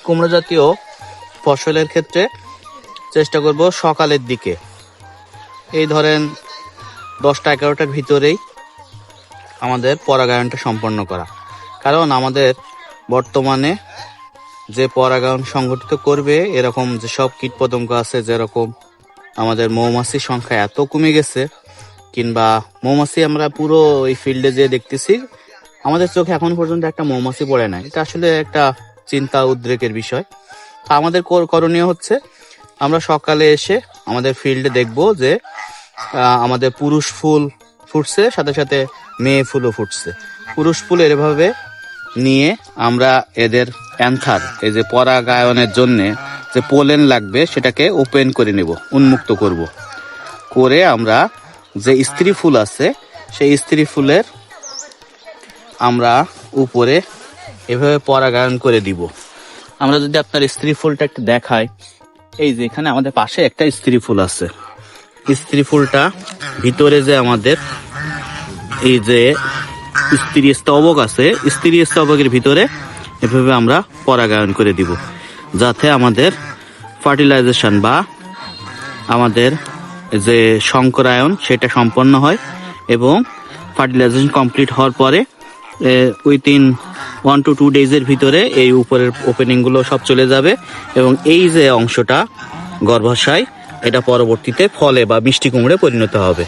কুমড়ো জাতীয় ফসলের ক্ষেত্রে চেষ্টা করব সকালের দিকে, এই ধরেন 10টা-11টার ভিতরেই আমাদের পরাগায়নটা সম্পন্ন করা। কারণ আমাদের বর্তমানে যে পরাগায়ন সংগঠিত করবে এরকম যেসব কীটপতঙ্গ আছে, যেরকম আমাদের মৌমাছির সংখ্যা এত কমে গেছে, কিংবা মৌমাছি আমরা পুরো এই ফিল্ডে যে দেখতেছি আমাদের চোখে এখন পর্যন্ত একটা মৌমাছি পড়ে নাই। এটা আসলে একটা চিন্তা উদ্রেকের বিষয়। আমাদের করণীয় হচ্ছে আমরা সকালে এসে আমাদের ফিল্ডে দেখব যে আমাদের পুরুষ ফুল ফুটছে, সাথে সাথে মেয়ে ফুলও ফুটছে। পুরুষ ফুল এভাবে নিয়ে আমরা এদের অ্যান্থার, এই যে পরাগায়নের জন্য যে পোলেন লাগবে সেটাকে ওপেন করে নেব, উন্মুক্ত করব। করে আমরা যে স্ত্রী ফুল আছে সেই স্ত্রী ফুলের আমরা উপরে এভাবে পরাগায়ন করে দিব। আমরা যদি আপনার স্ত্রী ফুলটা একটু দেখাই, এই যে এখানে আমাদের পাশে একটা স্ত্রী ফুল আছে। স্ত্রী ফুলটা ভিতরে যে আমাদের এই যে স্ত্রী স্তবক আছে, স্ত্রী স্তবকের ভিতরে এভাবে আমরা পরাগায়ন করে দিব, যাতে আমাদের ফার্টিলাইজেশন বা আমাদের যে সংকরায়ন সেটা সম্পন্ন হয়। এবং ফার্টিলাইজেশন কমপ্লিট হওয়ার পরে উইথিন 1 to 2 ডেজের ভিতরে এই উপরের ওপেনিংগুলো সব চলে যাবে এবং এই যে অংশটা গর্ভাশয় এটা পরবর্তীতে ফলে বা মিষ্টি কুমড়ে পরিণত হবে।